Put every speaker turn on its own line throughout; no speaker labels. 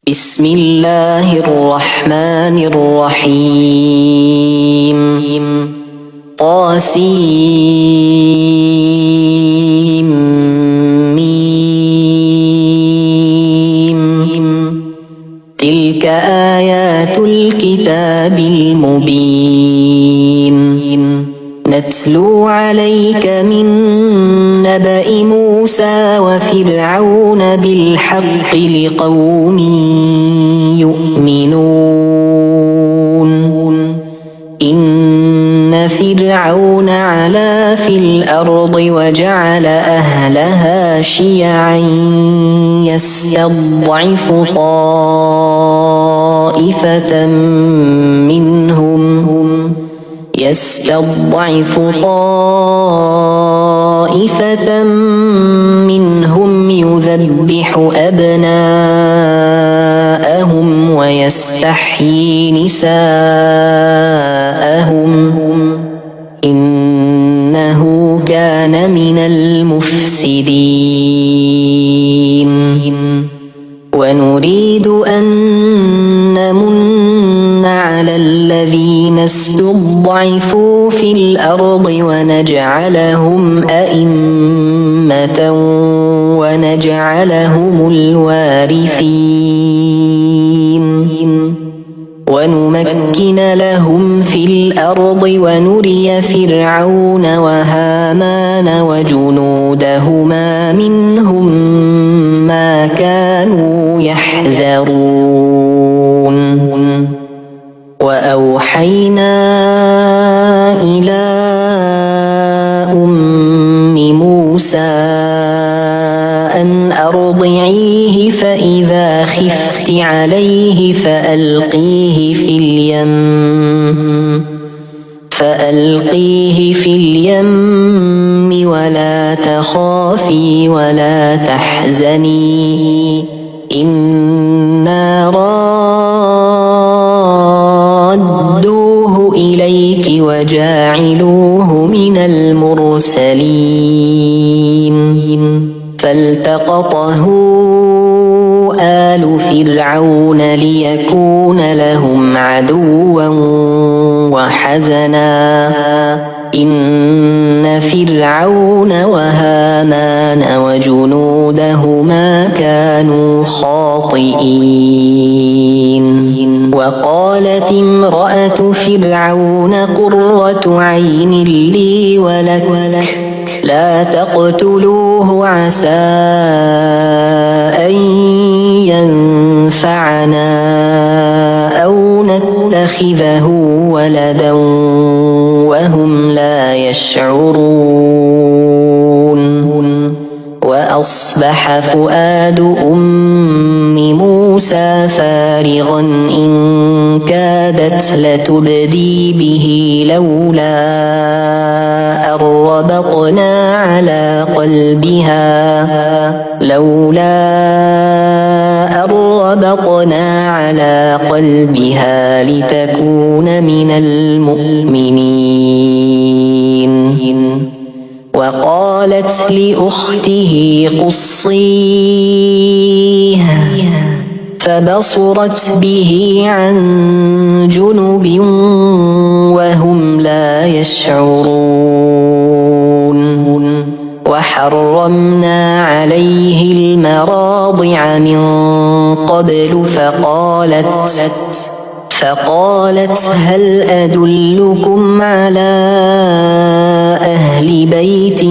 بسم الله الرحمن الرحيم طاسيم تلك آيات الكتاب المبين نتلو عليك من نبأ موسى وفرعون بالحق لقوم يؤمنون إن فرعون علا في الأرض وجعل أهلها شيعا يستضعف طائفة منهم يذبح أبناءهم ويستحيي نساءهم إنه كان من المفسدين ونريد أن نمن على الذين استضعفوا في الأرض ونجعلهم أئمة ونجعلهم الوارثين ونمكن لهم في الأرض ونري فرعون وهامان وجنودهما منهم ما كانوا يحذرون وأوحينا إلى أم موسى أن أرضعيه فإذا خفت عليه فألقيه في اليم ولا تخافي ولا تحزني إنا رادوه إليك وجاعلوه من المرسلين فالتقطه آل فرعون ليكون لهم عدوا وحزنا إن فرعون وهامان وجنودهما كانوا خاطئين وقالت امرأة فرعون قرة عين لي ولك لا تقتلوه عسى أن ينفعنا أو نتخذه ولدا وهم لا يشعرون وأصبح فؤاد أم موسى فارغا إن كادت لتبدي به لولا أن ربطنا على قلبها لتكون من المؤمنين وقالت لأخته قصيه فبصرت به عن جنب وهم لا يشعرون وحرمنا عليه المراضع من قبل فقالت هل أدلكم على أهل بيت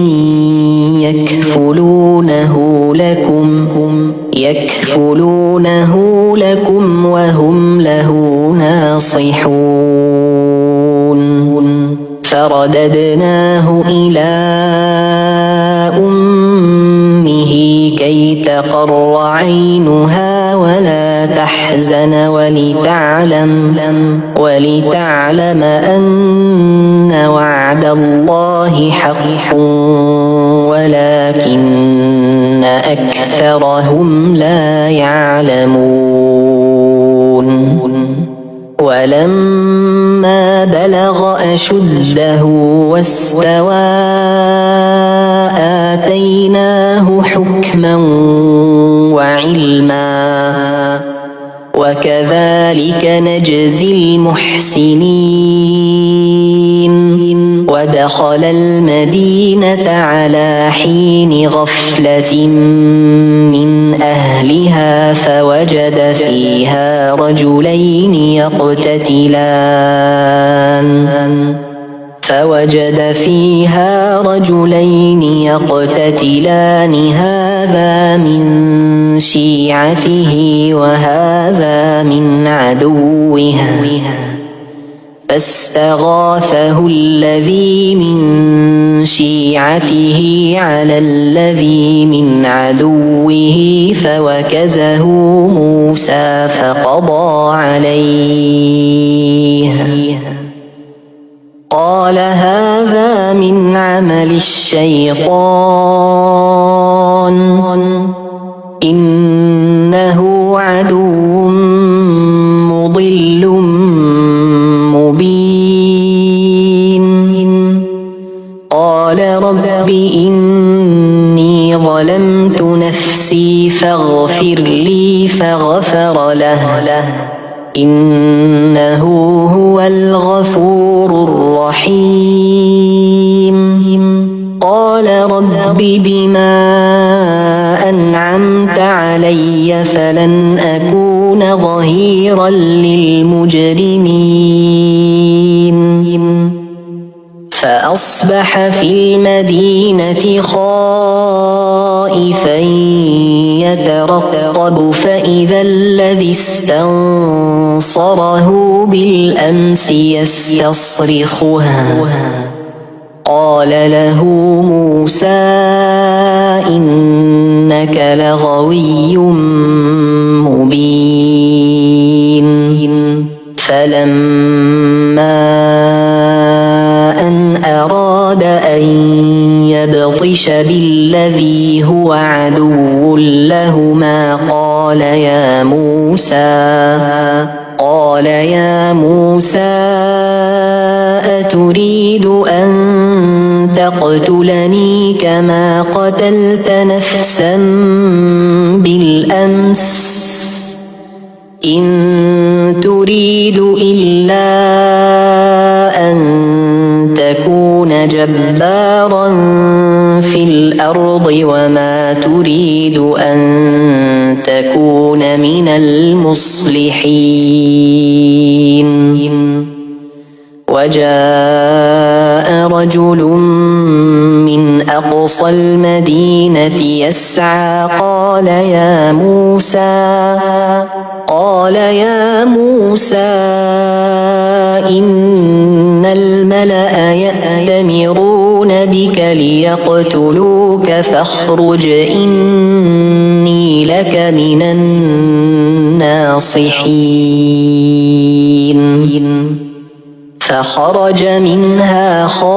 يكفلونه لكم وهم له ناصحون فرددناه إلى أمه كي تقر عينها ولا تحزن ولتعلم أن وعد الله حق ولكن أكثرهم لا يعلمون ولما بلغ أشده واستوى آتيناه حكما وعلما وكذلك نجزي المحسنين. ودخل المدينة على حين غفلة من أهلها فوجد فيها رجلين يقتتلان هذا من شيعته وهذا من عدوها فاستغاثه الذي من شيعته على الذي من عدوه فوكزه موسى فقضى عليه. قال هذا من عمل الشيطان إنه عدو مضل مبين. قال رب إني ظلمت نفسي فاغفر لي فغفر له إنه هو الغفور الرحيم. قال رب بما أنعمت علي فلن أكون ظهيرا للمجرمين. فأصبح في المدينة خائفا يترقب فإذا الذي استنصره بالأمس يستصرخها. قال له موسى إنك لغوي مبين. فلما أن أراد أن يبطش بالذي هو عدو لهما قال يا موسى أتريد أن تقتلني كما قتلت نفسا بالأمس إن تريد إلا أن تكون جبارا في الأرض وما تريد أن تكون من المصلحين. وجاء رجل من أقصى المدينة يسعى قال يا موسى إن الملأ يأتمرون بك ليقتلوك فاخرج إني لك من الناصحين. فخرج منها خائفا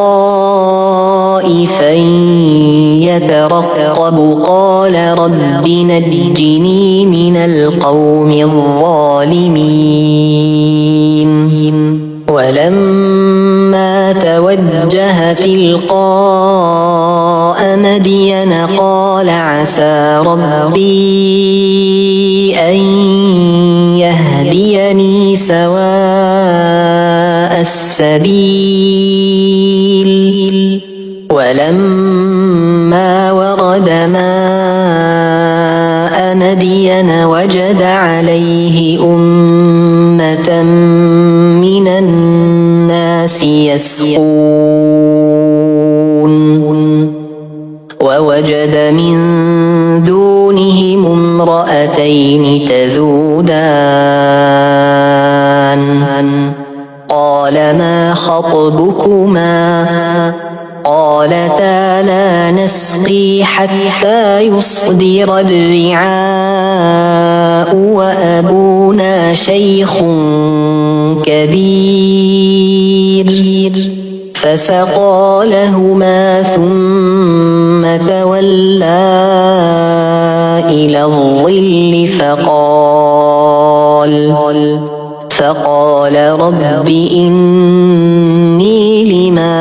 يترقب قال رب نجني من القوم الظالمين. ولما توجه تلقاء مدين قال عسى ربي أن يهديني سواء السبيل. ولما ورد ماء مدين وجد عليه أمة من الناس يسقون ووجد من دونهم امرأتين تذودان. قال ما خطبكما قالتا لا نسقي حتى يصدر الرعاء وأبونا شيخ كبير. فسقى لهما ثم تولى إلى الظل فقال رب إني لما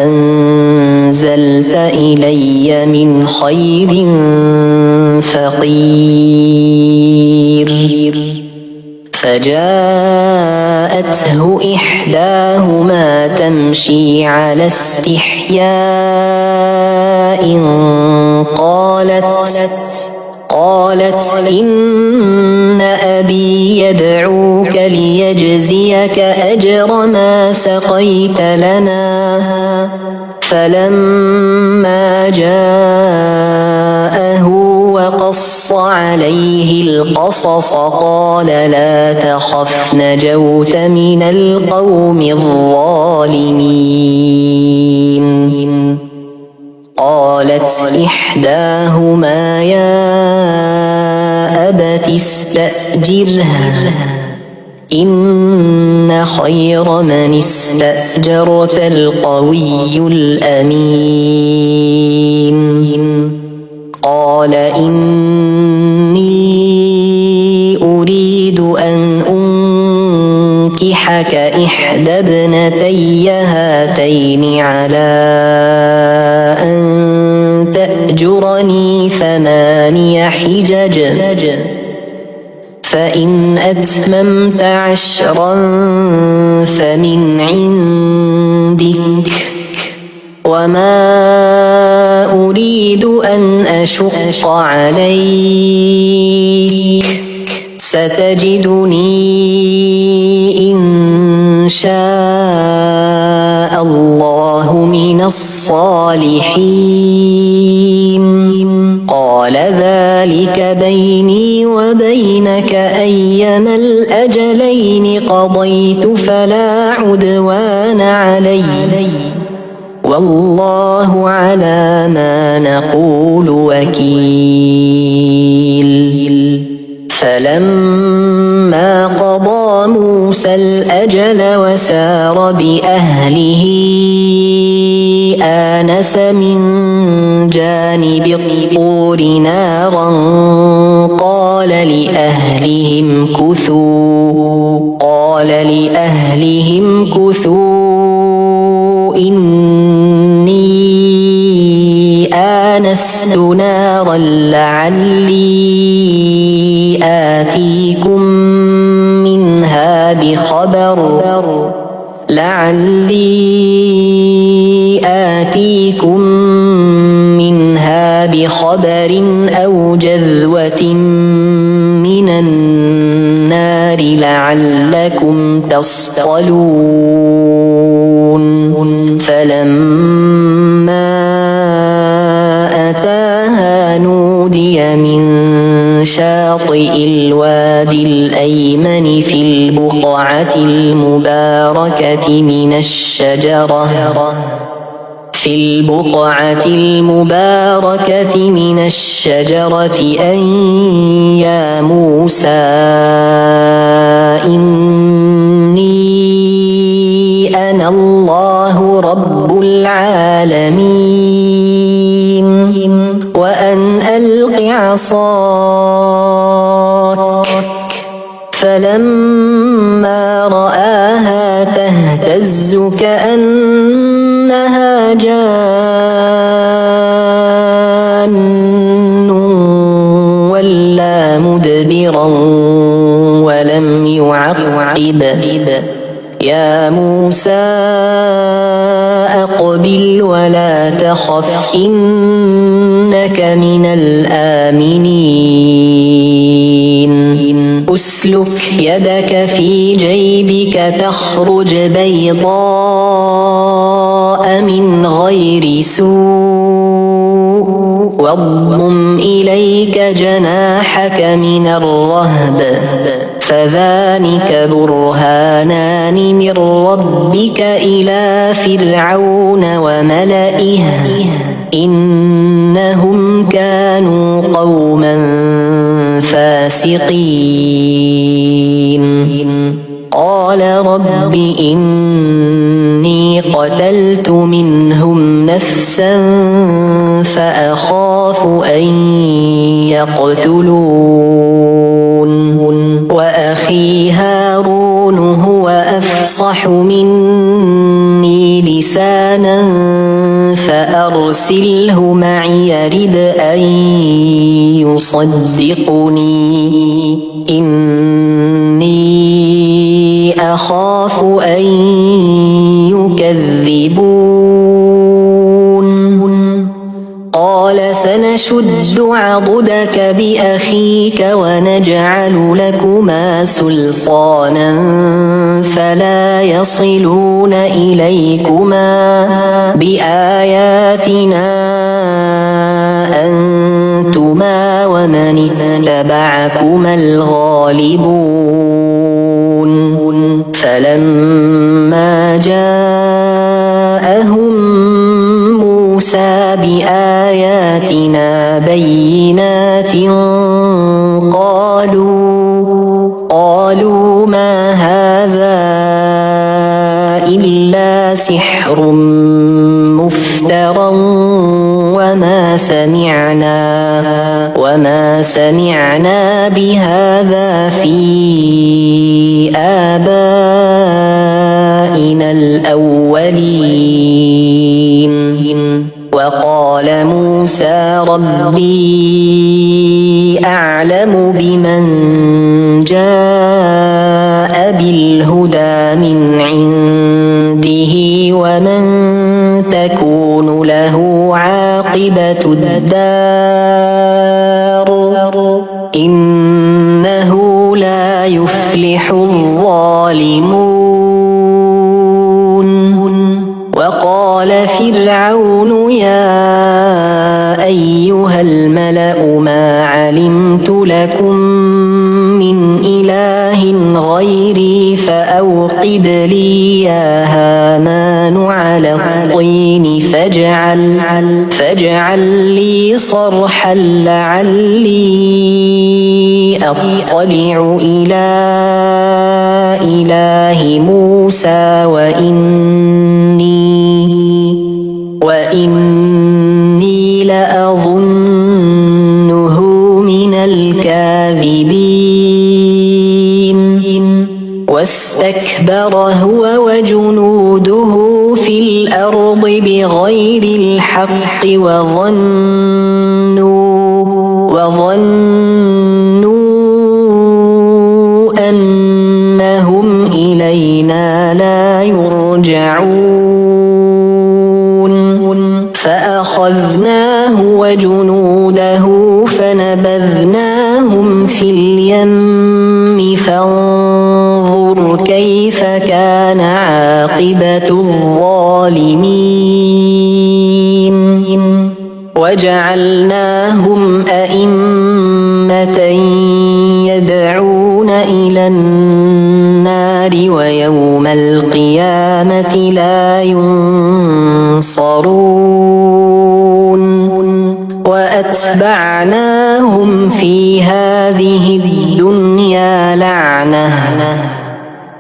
أنزلت إلي من خير فقير. فجاءته إحداهما تمشي على استحياء قالت إن أبي يدعوك ليجزيك أجر ما سقيت لنا. فلما جاءه وقص عليه القصص قال لا تخف نجوت من القوم الظالمين. قالت إحداهما يا أبت استأجرها إن خير من استأجرت القوي الأمين. قال إني أريد أن أنكحك إحدى ابنتي هاتين على أن تأجرني 8 حجج فإن أتممت 10 فمن عندك وما أريد أن أشق عليك ستجدني إن شاء الله من الصالحين. قال ذلك بيني وبينك أيما الأجلين قضيت فلا عدوان علي والله على ما نقول وكيل. فلما قضى موسى الأجل وسار بأهله آنس من جانب الطور نارا قال لأهلهم كثوا إني آنست نارا لعلي آتيكم منها بخبر أو جذوة من النار لعلكم تصطلون. فلما أتاها نودي من شاطئ الوادي الأيمن في البقعة المباركة من الشجرة أن يا موسى إني أنا الله رب العالمين وأن ألق عصاك. فلما رآها تهتز كأنها جان ولا مدبرا ولم يعقب. يا موسى أقبل ولا تخف إنك من الآمنين. أسلك يدك في جيبك تخرج بيضاء من غير سوء واضمم إليك جناحك من الرهب فذلك برهانان من ربك إلى فرعون وملئه إنهم كانوا قوما فاسقين. قال رب إني قتلت منهم نفسا فأخاف أن يقتلون وأخي هارون هو أفصح مني لسانا فأرسله معي يرد أن يصدقني إني أخاف أن يكذبون قال سنشد عضدك بأخيك ونجعل لكما سلطانا فلا يصلون إليكما بآياتنا أنتما ومن اتبعكما الغالبون فلما جاءهم موسى بآياتنا بينات قالوا ما هذا إلا سحر مفترى وما سمعنا بهذا في آبائنا الأولين وقال موسى ربي أعلم بمن جاء بالهدى من عنده ومن تكون له عاقبة الدار إنه لا يفلح الظالمون وقال فرعون يا أيها الملأ ما علمت لكم من إله غيري فأوقد لي يا هامان على الطين فاجعل لي صرحا لعلي أطلع إلى إله موسى وإني لأظنه من الكاذبين واستكبر هو وجنوده في الأرض بغير الحق وظنوا أنهم إلينا لا يرجعون فأخذناه وجنوده فنبذناهم في اليم فانظر كيف كان عاقبة الظالمين وجعلناهم أئمة يدعون إلى النار ويوم القيامة لا ينصرون وأتبعناهم في هذه الدنيا لعنة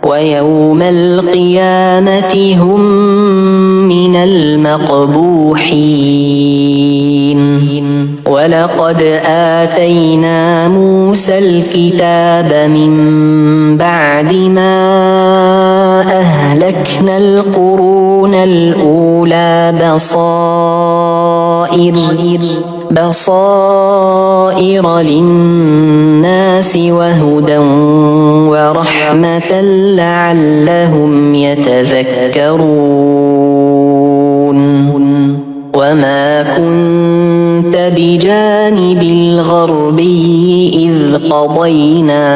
ويوم القيامة هم من المقبوحين ولقد آتينا موسى الكتاب من بعد ما أهلكنا القرون الأولى بصائر للناس وهدى ورحمة لعلهم يتذكرون وما كنت بجانب الغربي إذ قضينا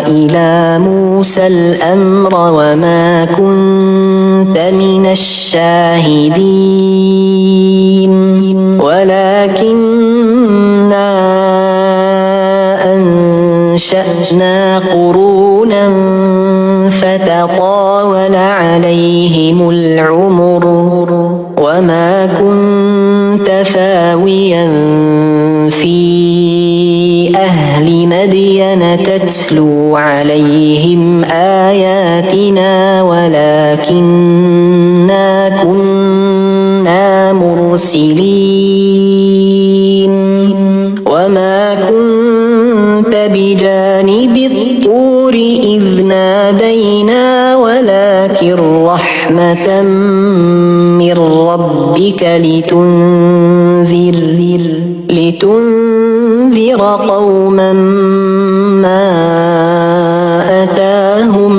إلى موسى الأمر وما كنت من الشاهدين ولكننا أنشأنا قرونا فتطاول عليهم العمر وما كنت ثاويا في أهل مدين تتلو عليهم آياتنا ولكننا كنا مرسلين وما كنت بجانب الطور إذ نادينا ولكن رحمة من ربك لتنذر قوما ما أتاهم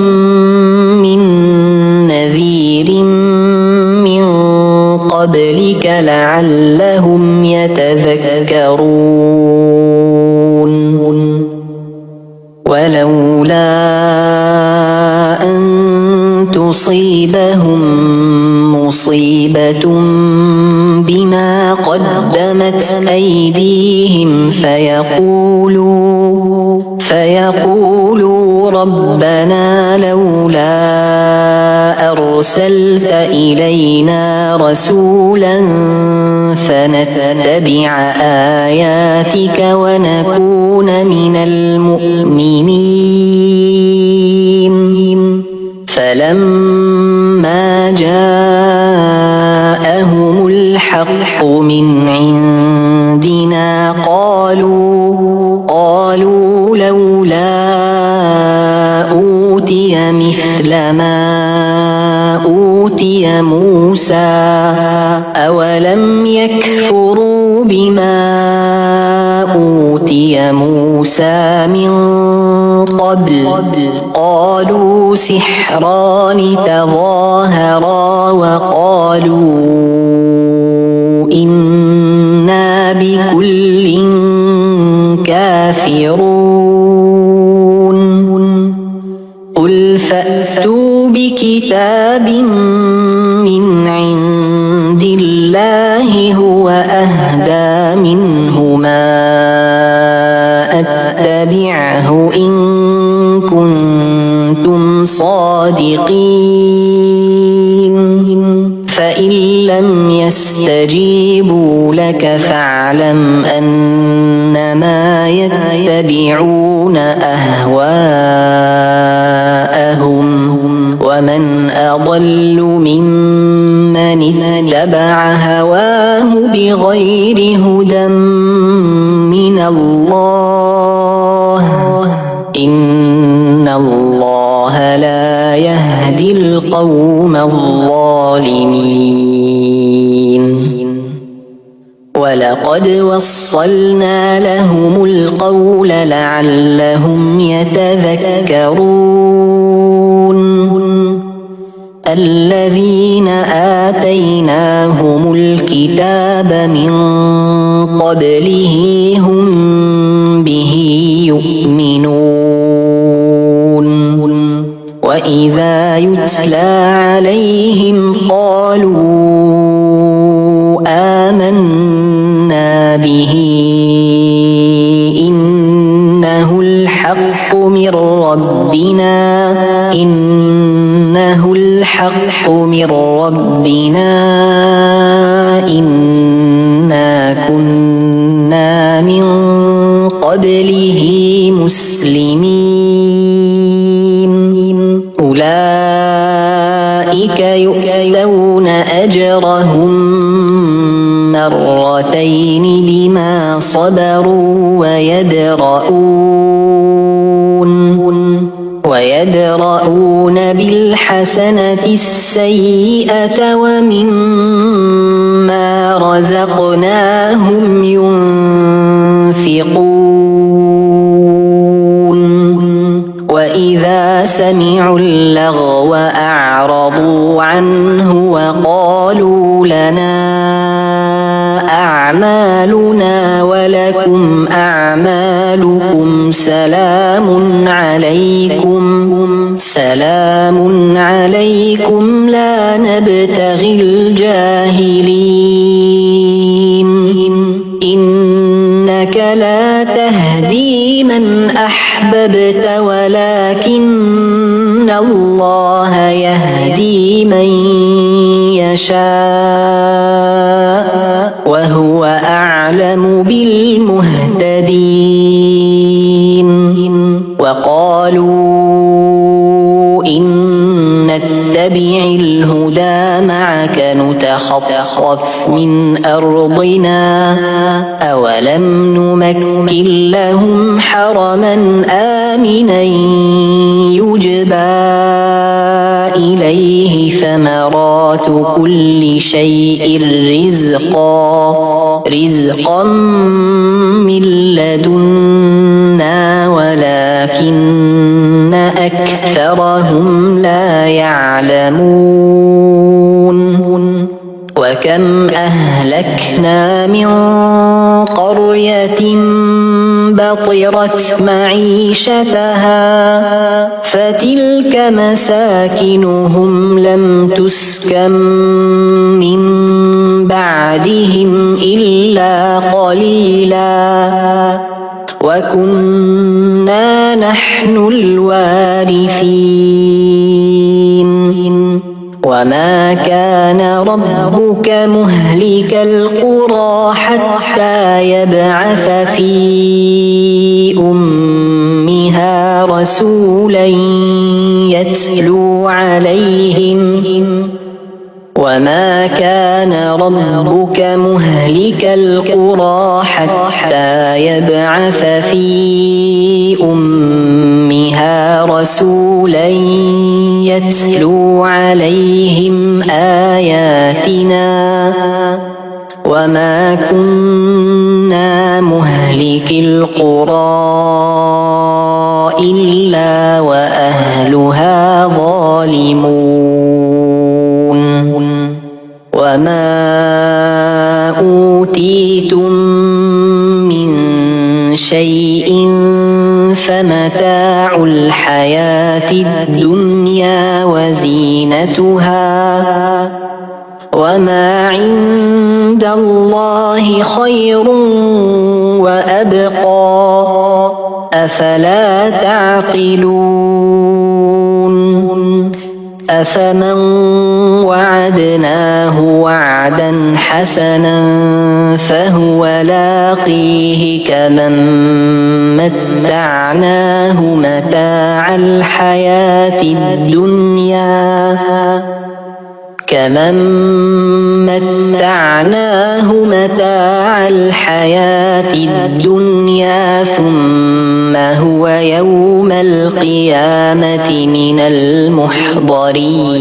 لعلهم يتذكرون ولولا أن تصيبهم مصيبة بما قدمت أيديهم فيقولوا ربنا لولا أرسلت إلينا رسولا فنتبع آياتك ونكون من المؤمنين فلما جاءهم الحق من عندنا قالوا لولا أوتي مثل ما أوتي موسى أولم يكفروا بما أوتي موسى من قبل قالوا سحران تظاهرا وقالوا إنا بكل كافرون قل فأتوا بكتاب من عند الله هو أهدى منهما أتبعه إن كنتم صادقين فإن لم يستجيبوا لك فاعلم أنما يتبعون أهواءهم ومن أضل ممن اتبع هواه بغير هدى من الله إن الله لا يهدي القوم الظالمين ولقد وصلنا لهم القول لعلهم يتذكرون الذين آتيناهم الكتاب من قبله هم به يؤمنون وإذا يتلى عليهم قالوا آمنا به إنه الحق من ربنا إنا كنا من قبله مسلمين أولئك يؤتون أجرهم مرتين بما صبروا ويدرؤون بالحسنة السيئة ومما رزقناهم ينفقون وإذا سمعوا اللغو أعرضوا عنه وقالوا لنا أعمالنا ولكم أعمالكم سلام عليكم لا نبتغي الجاهلين إنك لا تهدي من أحببت ولكن الله يهدي من يشاء وهو أعلم بالمهتدين وقالوا إن نتبع الهدى معك نتخطف من أرضنا أولم نمكن لهم حرما آمنا يجبى إليه ثمرات كل شيء رزقا من لدنا ولكن أكثرهم لا يعلمون وكم أهلكنا من قرية بطرت معيشتها فتلك مساكنهم لم تسكن من بعدهم إلا قليلا وكنا نحن الوارثين وما كان ربك مهلك القرى حتى يبعث في أمها رسولا يتلو عليهم وما كان ربك مهلك القرى حتى يبعث في أمها رسولا يتلو عليهم آياتنا وما كنا مهلك القرى إلا وأهلها ظالمون وما أوتيتم من شيء فمتاع الحياة الدنيا وزينتها وما عند الله خير وأبقى أفلا تعقلون أفمن وعدناه وعدا حسنا فهو لاقيه كمن متعناه متاع الحياة الدنيا ثم هو يوم القيامة من المحضرين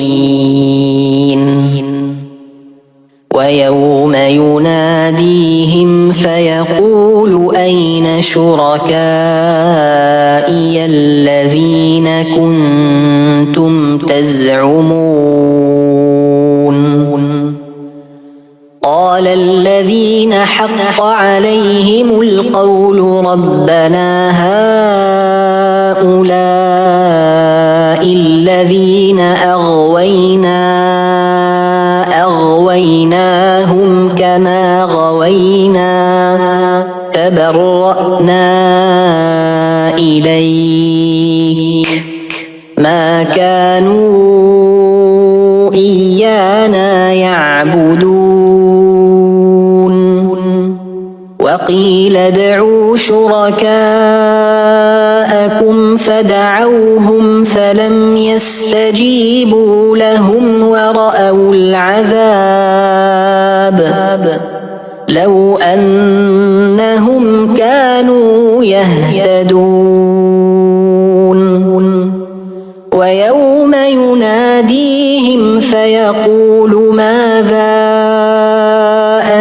ويوم يناديهم فيقول أين شركائي الذين كنتم تزعمون قال الذين حق عليهم القول ربنا هؤلاء الذين أغويناهم كما غوينا تبرأنا إليك ما كانوا إيانا يعبدون وقيل ادعوا شركاءكم فدعوهم فلم يستجيبوا لهم ورأوا العذاب لو أنهم كانوا يهتدون ويوم يناديهم فيقول ماذا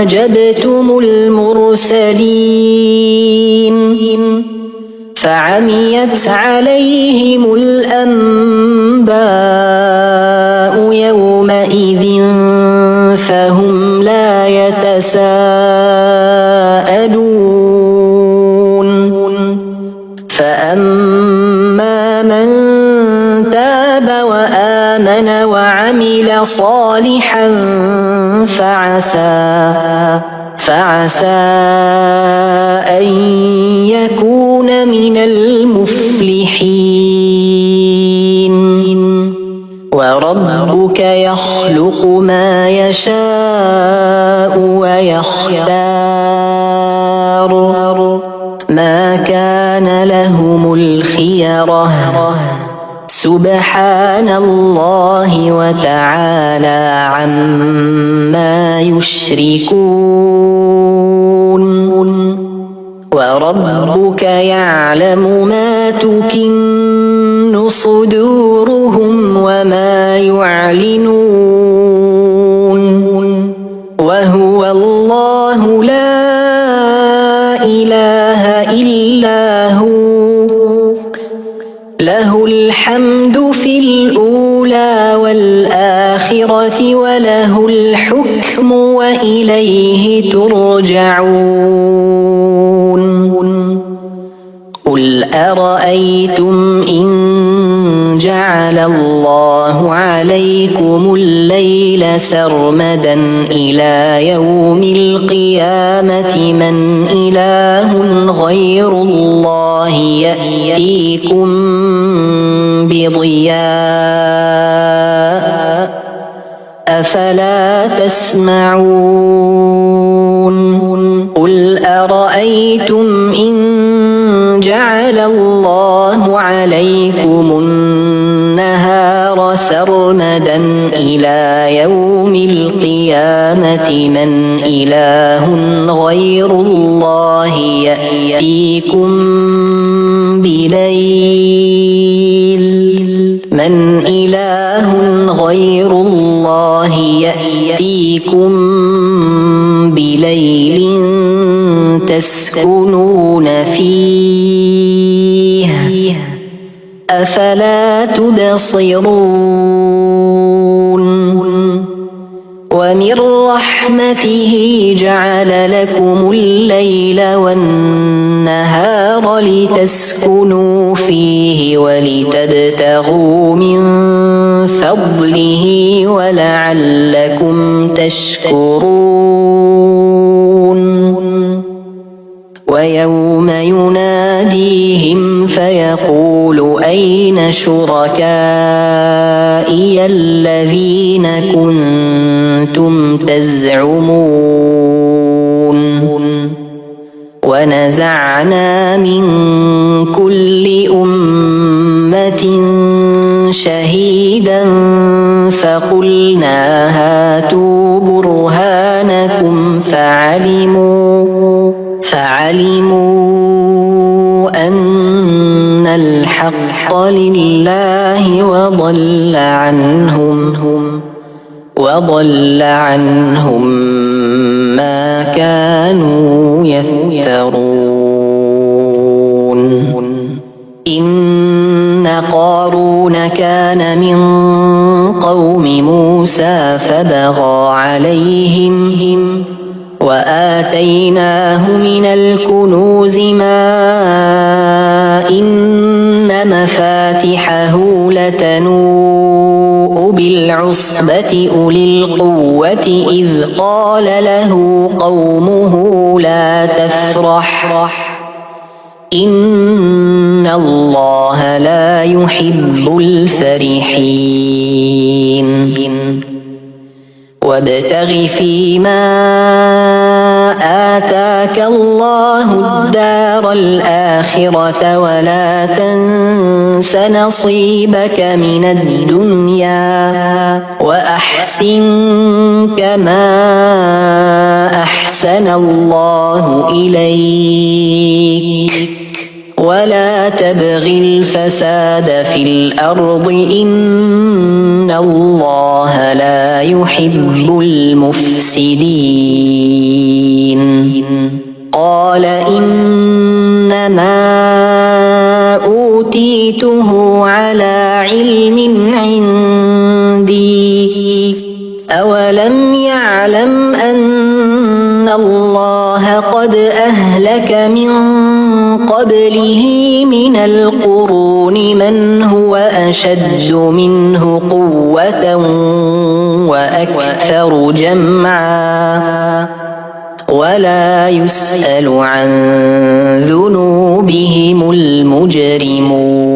أجبتم المرسلين فعميت عليهم الأنباء يومئذ فهم لا يتساءلون فأما من تاب وآمن وعمل صالحا فعسى أن يكون من المفلحين وربك يخلق ما يشاء ويختار ما كان لهم الخيرة سبحان الله وتعالى عما يشركون وربك يعلم ما تكن صدورهم وما يعلنون وهو الله لا إله إلا هو له الحمد في الأولى والآخرة وله الحكم الحكم وإليه ترجعون قل أرأيتم إن جعل الله عليكم الليل سرمدا إلى يوم القيامة من إله غير الله يأتيكم بضياء أفلا تسمعون قل أرأيتم إن جعل الله عليكم النهار سرمدا إلى يوم القيامة من إله غير الله يأتيكم بليل من إله غير الله يأتيكم بليل تسكنون فيه أفلا تبصرون ومن رحمته جعل لكم الليل والنهار لتسكنوا فيه ولتبتغوا من فضله ولعلكم تشكرون ويوم يناديهم فيقول أين شركائي الذين كنتم تزعمون ونزعنا من كل أمة شهيدا فقلنا هاتوا برهانكم فعلموا أن الحق لله وضل عنهم ما كانوا يفترون إن قارون كان من قوم موسى فبغى عليهم وآتيناه من الكنوز ما إن مفاتحه لتنوء بالعصبة أولي القوة إذ قال له قومه لا تفرح إن الله لا يحب الفرحين وابتغ فيما آتاك الله الدار الآخرة ولا تنس نصيبك من الدنيا وأحسن كما أحسن الله إليك ولا تبغ الفساد في الأرض إن الله لا يحب المفسدين قال إنما أوتيته على علم عندي أولم يعلم أن الله قد أهلك من قبله من القرون من هو أشد منه قوة وأكثر جمعا ولا يسأل عن ذنوبهم المجرمون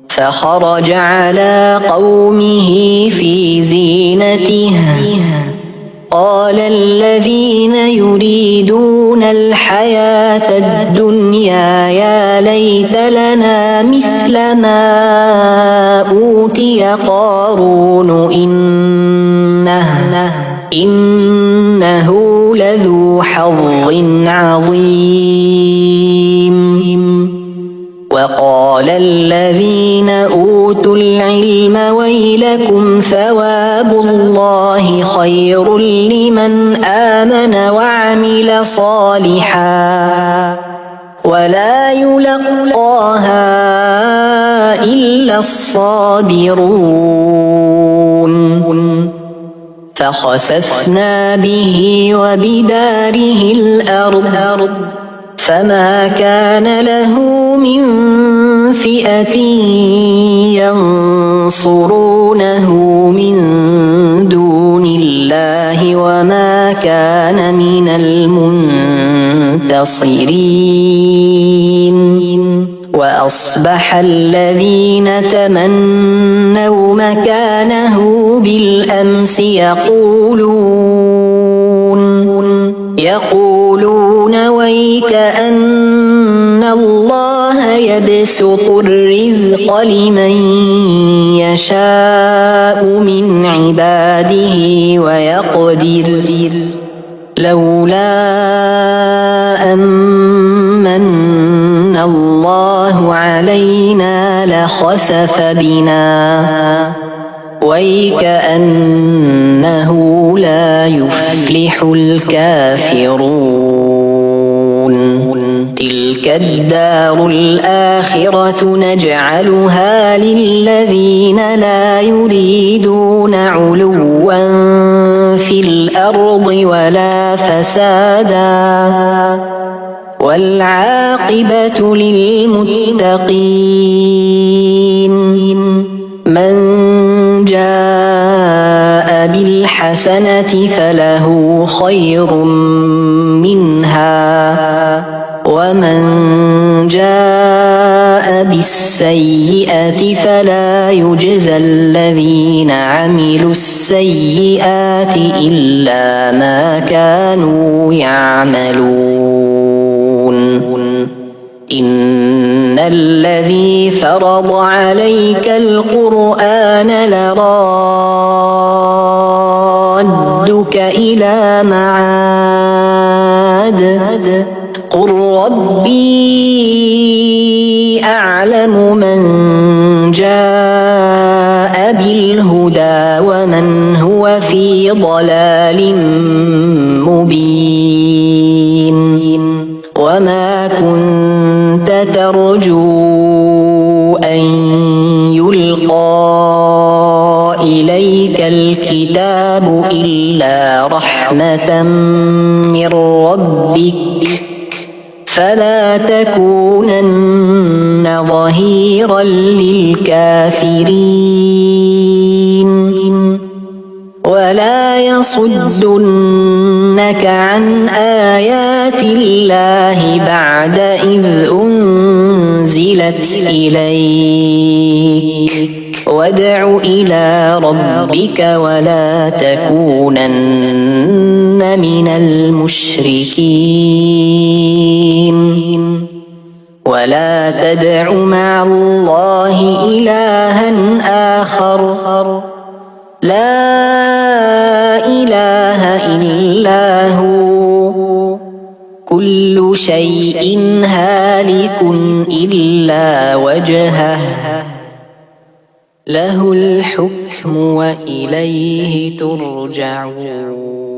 فخرج على قومه في زينته قال الذين يريدون الحياة الدنيا يا ليت لنا مثل ما أوتي قارون إنه لذو حظ عظيم وقال الذين أوتوا العلم ويلكم ثواب الله خير لمن آمن وعمل صالحا ولا يلقاها إلا الصابرون فخسفنا به وبداره الأرض فما كان له من فئة ينصرونه من دون الله وما كان من المنتصرين وأصبح الذين تمنوا مكانه بالأمس يقولون ويك أن الله يبسط الرزق لمن يشاء من عباده ويقدر لولا أمن الله علينا لخسف بنا ويكأنه لا يفلح الكافرون تلك الدار الآخرة نجعلها للذين لا يريدون علوا في الأرض ولا فسادا والعاقبة للمتقين من جاء بالحسنة فله خير منها ومن جاء بالسيئة فلا يجزى الذين عملوا السيئات إلا ما كانوا يعملون إن الذي فرض عليك القرآن لرادك إلى معاد قل ربي أعلم من جاء بالهدى ومن هو في ضلال مبين وما كنت ترجو أن يلقى إليك الكتاب إلا رحمة من ربك فلا تكونن ظهيرا للكافرين ولا يصدنك عن آيات الله بعد إذ أنزلت إليك وادع إلى ربك ولا تكونن من المشركين ولا تدع مع الله إلها آخر لا إله إلا هو كل شيء هالك إلا وجهه له الحكم وإليه ترجعون.